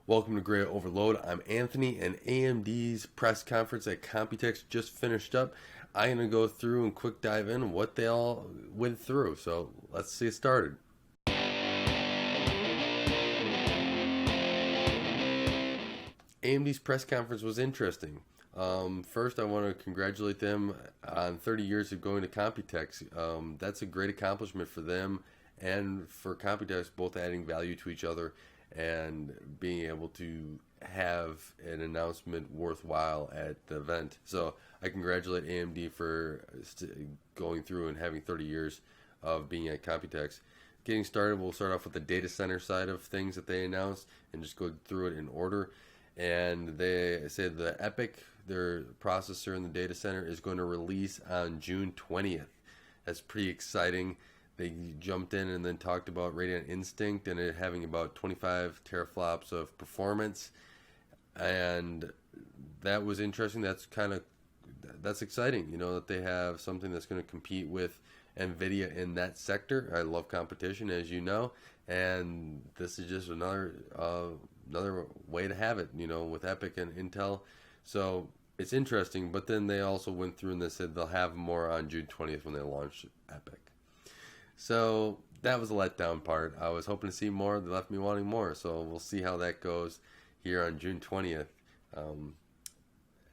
Welcome to Gray Overload. I'm Anthony, and AMD's press conference at Computex just finished up. I'm going to go through and quick dive in what they all went through. So let's get started. AMD's press conference was interesting. First, I want to congratulate them on 30 years of going to Computex. That's a great accomplishment for them and for Computex, both adding value to each other and being able to have an announcement worthwhile at the event. So I congratulate AMD for going through and having 30 years of being at Computex. Getting started, we'll start off with the data center side of things that they announced and just go through it in order. And they said the EPYC, their processor in the data center, is going to release on June 20th. That's pretty exciting. They jumped in and then talked about Radiant Instinct and it having about 25 teraflops of performance, and that was interesting. That's exciting. You know, that they have something that's going to compete with NVIDIA in that sector. I love competition, as you know, and this is just another way to have it. You know, with EPYC and Intel, so it's interesting. But then they also went through and they said they'll have more on June 20th when they launch EPYC. So that was a letdown part. I was hoping to see more. They left me wanting more. So we'll see how that goes here on June 20th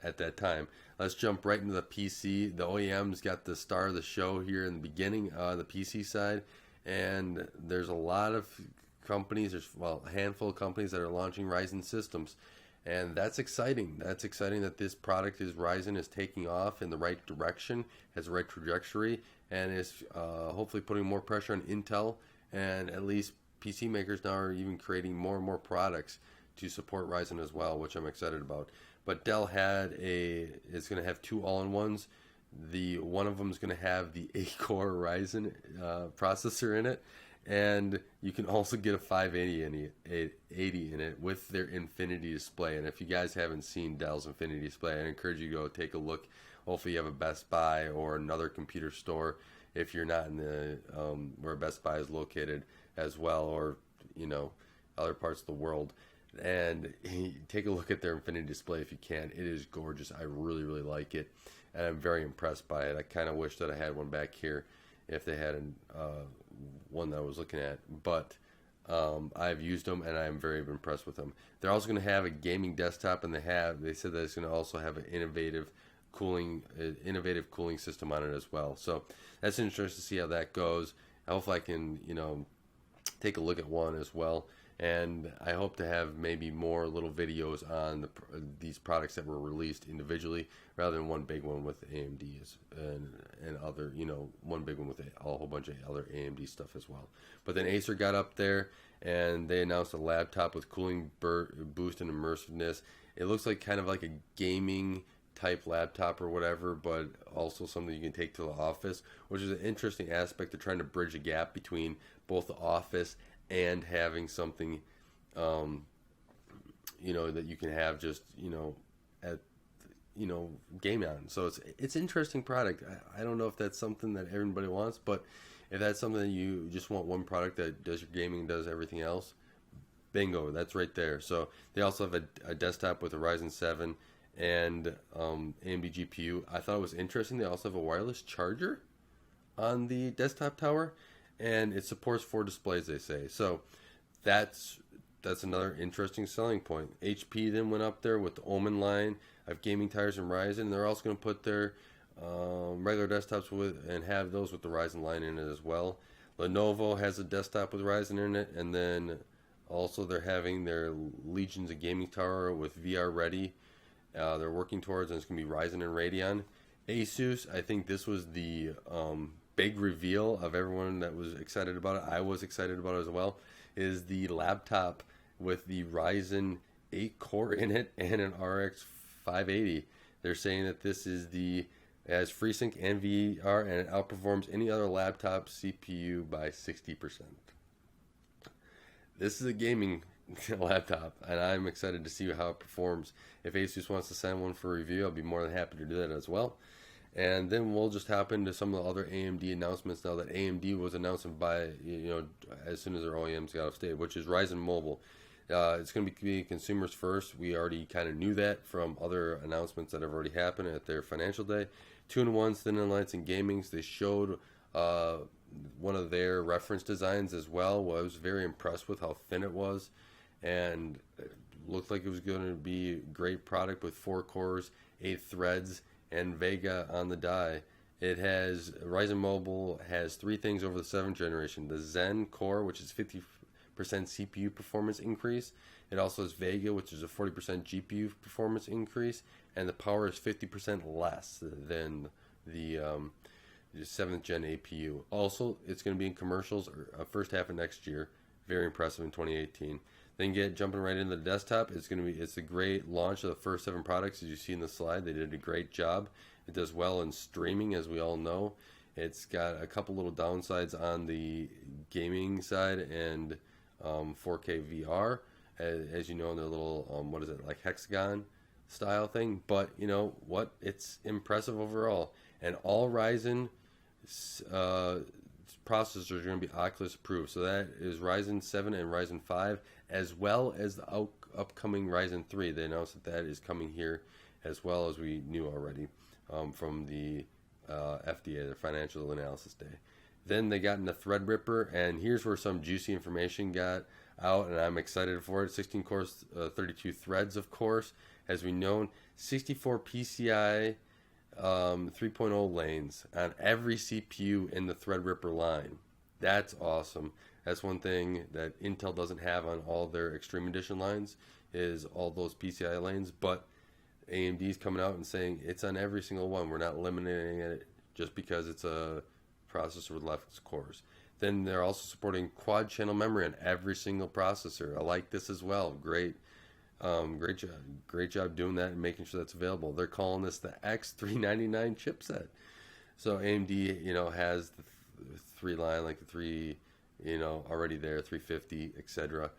at that time. Let's jump right into the PC. The OEMs got the star of the show here in the beginning, the PC side. And there's a lot of companies, a handful of companies that are launching Ryzen systems. And that's exciting. That's exciting that this product Ryzen is taking off in the right direction, has the right trajectory, and is hopefully putting more pressure on Intel. And at least PC makers now are even creating more and more products to support Ryzen as well, which I'm excited about. But Dell is going to have two all-in-ones. One of them is going to have the 8-core Ryzen processor in it. And you can also get a 580 in it with their Infinity display. And if you guys haven't seen Dell's Infinity display, I encourage you to go take a look. Hopefully you have a Best Buy or another computer store if you're not in the where Best Buy is located as well, or other parts of the world. And take a look at their Infinity display if you can. It is gorgeous. I really, really like it, and I'm very impressed by it. I kind of wish that I had one back here if they had one that I was looking at, but I've used them and I'm very impressed with them. They're also going to have a gaming desktop, and they said that it's going to also have an innovative cooling system on it as well. So that's interesting to see how that goes. Hopefully I can take a look at one as well. And I hope to have maybe more little videos on these products that were released individually, rather than one big one with AMD and other, one big one with a whole bunch of other AMD stuff as well. But then Acer got up there and they announced a laptop with cooling boost and immersiveness. It looks like kind of like a gaming type laptop or whatever, but also something you can take to the office, which is an interesting aspect of trying to bridge a gap between both the office and having something, that you can have just, game on. So it's an interesting product. I don't know if that's something that everybody wants, but if that's something that you just want one product that does your gaming and does everything else, bingo, that's right there. So they also have a desktop with a Ryzen 7 and AMD GPU. I thought it was interesting. They also have a wireless charger on the desktop tower, and it supports 4 displays, they say. So that's another interesting selling point. HP then went up there with the Omen line of gaming tires and Ryzen, and they're also going to put their regular desktops and have those with the Ryzen line in it as well. Lenovo has a desktop with Ryzen in it, and then also they're having their Legions of gaming tower with VR ready. They're working towards, and it's going to be Ryzen and Radeon. Asus, I think this was the big reveal of everyone that was excited about it. I was excited about it as well. Is the laptop with the Ryzen 8 core in it and an RX 580. They're saying that this has FreeSync and VR, and it outperforms any other laptop CPU by 60%. This is a gaming laptop, and I'm excited to see how it performs. If Asus wants to send one for review, I'll be more than happy to do that as well. And then we'll just hop into some of the other AMD announcements now that AMD was announcing by, as soon as their OEMs got off stage, which is RYZEN Mobile. It's going to be consumers first. We already kind of knew that from other announcements that have already happened at their financial day. 2-in-1 thin lights and gamings. They showed one of their reference designs as well. Well, I was very impressed with how thin it was, and it looked like it was going to be a great product with 4 cores, 8 threads, and Vega on the die. It has RYZEN Mobile has 3 things over the 7th generation: the Zen core, which is 50% CPU performance increase. It also has Vega, which is a 40% GPU performance increase, and the power is 50% less than the 7th gen APU. Also, it's going to be in commercials first half of next year. Very impressive in 2018. Then jumping right into the desktop. It's the great launch of the first 7 products, as you see in the slide. They did a great job. It does well in streaming, as we all know. It's got a couple little downsides on the gaming side and 4K VR. As you know, they're little what is it, like hexagon style thing. But you know what? It's impressive overall. And all Ryzen processors are going to be Oculus approved. So that is Ryzen 7 and Ryzen 5, as well as the upcoming Ryzen 3. They announced that is coming here, as well as we knew already from the FDA, the Financial Analysis Day. Then they got into ThreadRipper, and here's where some juicy information got out, and I'm excited for it. 16 cores, 32 threads, of course. As we know, 64 PCI 3.0 lanes on every CPU in the ThreadRipper line. That's awesome. That's one thing that Intel doesn't have on all their Extreme Edition lines, is all those PCI lanes, but AMD's coming out and saying it's on every single one. We're not eliminating it just because it's a processor with less cores. Then they're also supporting quad channel memory on every single processor. I like this as well. Great job doing that and making sure that's available. They're calling this the X399 chipset. So AMD, has the 3 line, like the 3, already there, 350, etc.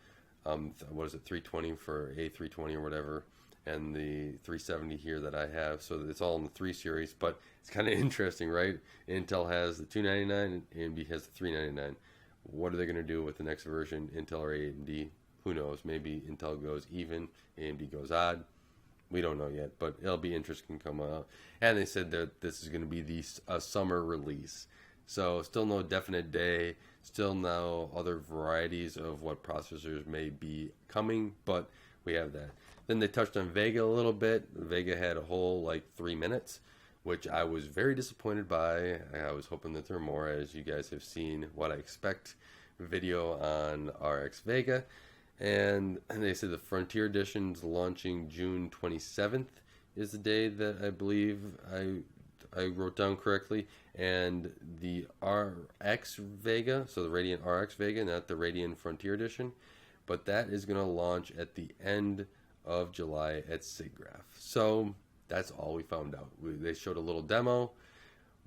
What is it, 320 for A320 or whatever, and the 370 here that I have. So it's all in the 3 series, but it's kind of interesting, right? Intel has the 299 and AMD has the 399. What are they going to do with the next version, Intel or AMD? Who knows? Maybe Intel goes even, AMD goes odd. We don't know yet, but it'll be interesting to come out. And they said that this is going to be a summer release. So still no definite day, still no other varieties of what processors may be coming, but we have that. Then they touched on Vega a little bit. Vega had a whole 3 minutes, which I was very disappointed by. I was hoping that there were more, as you guys have seen what I expect video on RX Vega. And they said the Frontier Edition is launching June 27th is the day that I believe I wrote down correctly. And the RX Vega, so the Radeon RX Vega, not the Radeon Frontier Edition, but that is going to launch at the end of July at SIGGRAPH. So that's all we found out. They showed a little demo,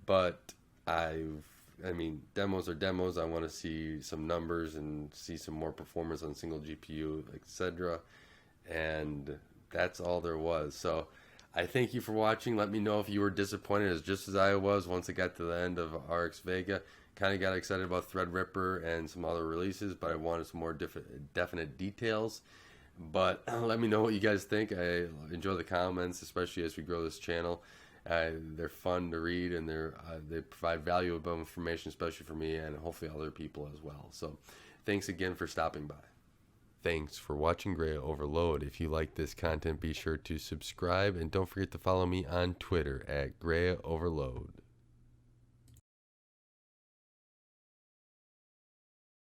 but demos are demos. I want to see some numbers and see some more performance on single GPU, etc. And that's all there was. So I thank you for watching. Let me know if you were disappointed just as I was once it got to the end of RX Vega. Kind of got excited about ThreadRipper and some other releases, but I wanted some more definite details. But let me know what you guys think. I enjoy the comments, especially as we grow this channel. They're fun to read, and they provide valuable information, especially for me and hopefully other people as well. So thanks again for stopping by. Thanks for watching Gray Overload. If you like this content, be sure to subscribe, and don't forget to follow me on Twitter at Gray Overload.